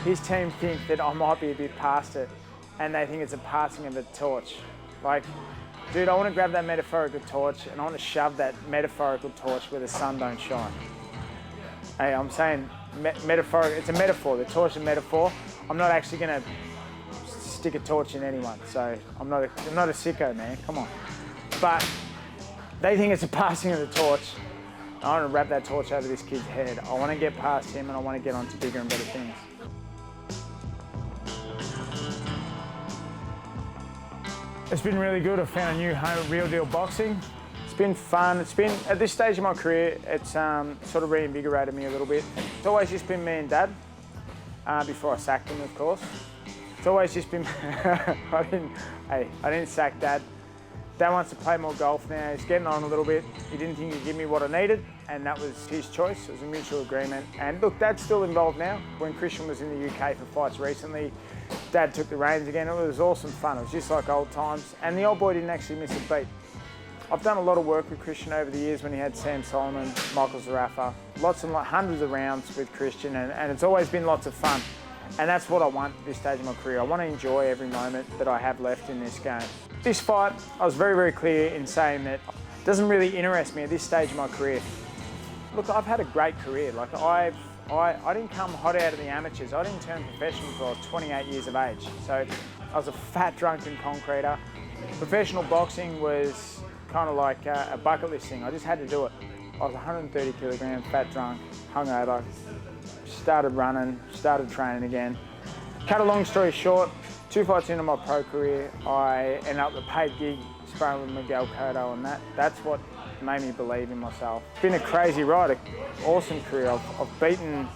his team think that I might be a bit past it, and they think it's a passing of a torch. Like, dude, I want to grab that metaphorical torch and I want to shove that metaphorical torch where the sun don't shine. Hey, I'm saying metaphor, it's a metaphor, the torch is a metaphor. I'm not actually going to stick a torch in anyone, so I'm not a sicko, man, come on. But they think it's a passing of the torch. I want to wrap that torch over this kid's head. I want to get past him and I want to get on to bigger and better things. It's been really good. I've found a new home at Real Deal Boxing. It's been fun. It's been, at this stage of my career, it's sort of reinvigorated me a little bit. It's always just been me and Dad, before I sacked him, of course. It's always just been, I didn't sack Dad. Dad wants to play more golf now. He's getting on a little bit. He didn't think he'd give me what I needed, and that was his choice. It was a mutual agreement. And look, Dad's still involved now. When Christian was in the UK for fights recently, Dad took the reins again. It was awesome fun. It was just like old times. And the old boy didn't actually miss a beat. I've done a lot of work with Christian over the years when he had Sam Solomon, Michael Zarafa. Lots and hundreds of rounds with Christian, and it's always been lots of fun. And that's what I want at this stage of my career. I want to enjoy every moment that I have left in this game. This fight, I was very, very clear in saying that it doesn't really interest me at this stage of my career. Look, I've had a great career. Like I didn't come hot out of the amateurs. I didn't turn professional until I was 28 years of age. So I was a fat, drunken concreter. Professional boxing was kind of like a bucket list thing. I just had to do it. I was 130 kilograms, fat, drunk, hungover. Started running, started training again. Cut a long story short, 2 fights into my pro career, I ended up with a paid gig sparring with Miguel Cotto, and that's what made me believe in myself. It's been a crazy ride, an awesome career. I've beaten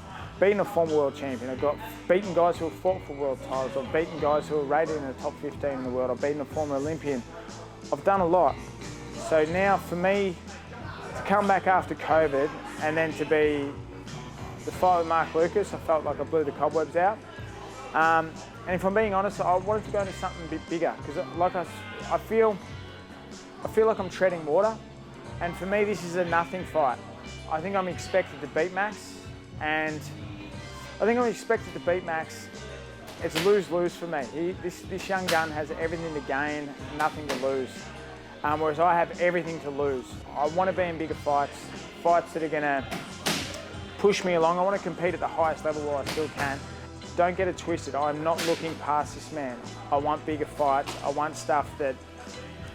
a former world champion. I've beaten guys who have fought for world titles. I've beaten guys who are rated in the top 15 in the world. I've beaten a former Olympian. I've done a lot. So now for me, to come back after COVID and then to be the fight with Mark Lucas, I felt like I blew the cobwebs out. And if I'm being honest, I wanted to go into something a bit bigger because like I feel like I'm treading water. And for me, this is a nothing fight. I think I'm expected to beat Max, and I think I'm expected to beat Max. It's lose-lose for me. This young gun has everything to gain, nothing to lose. Whereas I have everything to lose. I want to be in bigger fights, fights that are going to push me along. I want to compete at the highest level while I still can. Don't get it twisted. I'm not looking past this man. I want bigger fights. I want stuff that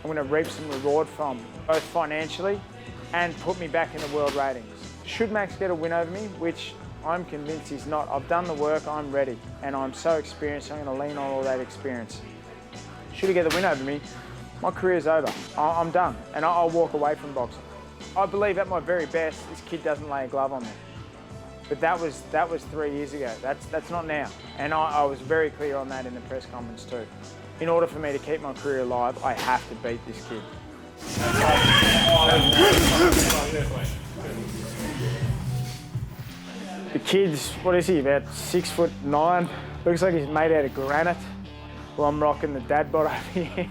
I'm going to reap some reward from, both financially and put me back in the world ratings. Should Max get a win over me, which I'm convinced he's not, I've done the work, I'm ready, and I'm so experienced, I'm going to lean on all that experience. Should he get the win over me, my career's over. I'm done, and I'll walk away from boxing. I believe at my very best, this kid doesn't lay a glove on me. But that was 3 years ago. That's not now. And I was very clear on that in the press conference too. In order for me to keep my career alive, I have to beat this kid. The kid's, what is he, about 6'9"? Looks like he's made out of granite. Well, I'm rocking the dad bod over here.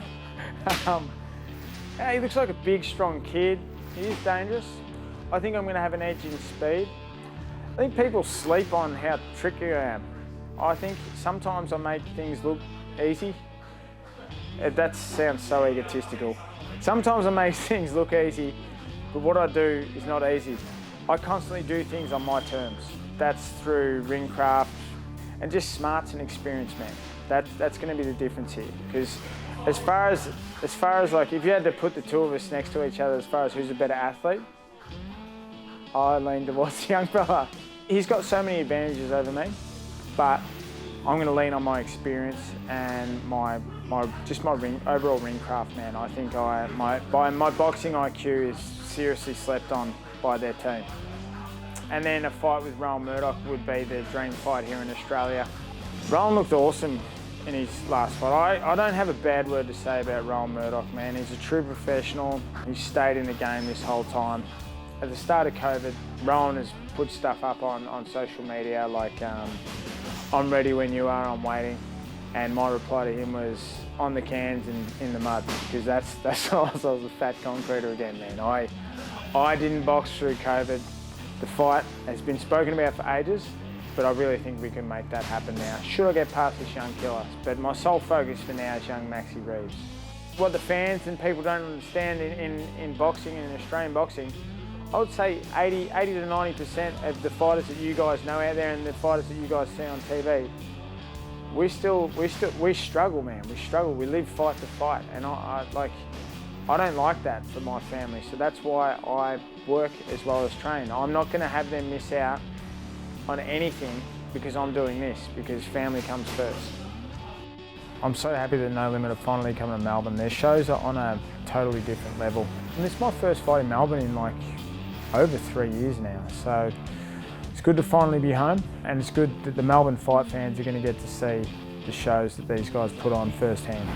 Yeah, he looks like a big, strong kid. He is dangerous. I think I'm going to have an edge in speed. I think people sleep on how tricky I am. I think sometimes I make things look easy. That sounds so egotistical. Sometimes I make things look easy, but what I do is not easy. I constantly do things on my terms. That's through ring craft and just smarts and experience, man. That's going to be the difference here. Because as far as like, if you had to put the two of us next to each other as far as who's a better athlete, I lean towards the young brother. He's got so many advantages over me, but I'm going to lean on my experience and my overall ring craft, man. I think my boxing IQ is seriously slept on by their team. And then a fight with Rowan Murdoch would be the dream fight here in Australia. Rowan looked awesome in his last fight. I don't have a bad word to say about Rowan Murdoch, man. He's a true professional. He's stayed in the game this whole time. At the start of COVID, Rowan has put stuff up on social media like, I'm ready when you are, I'm waiting. And my reply to him was, on the cans and in the mud, because that's I was a fat concreter again, man. I didn't box through COVID. The fight has been spoken about for ages. but I really think we can make that happen now. Should I get past this young killer? But my sole focus for now is young Max Reeves. What the fans and people don't understand in boxing and in Australian boxing, I would say 80 to 90% of the fighters that you guys know out there and the fighters that you guys see on TV, we struggle, man. We struggle. We live fight to fight, and I don't like that for my family. So that's why I work as well as train. I'm not going to have them miss out on anything because I'm doing this, because family comes first. I'm so happy that No Limit are finally coming to Melbourne. Their shows are on a totally different level. And this is my first fight in Melbourne in like over 3 years now. So it's good to finally be home, and it's good that the Melbourne fight fans are going to get to see the shows that these guys put on firsthand.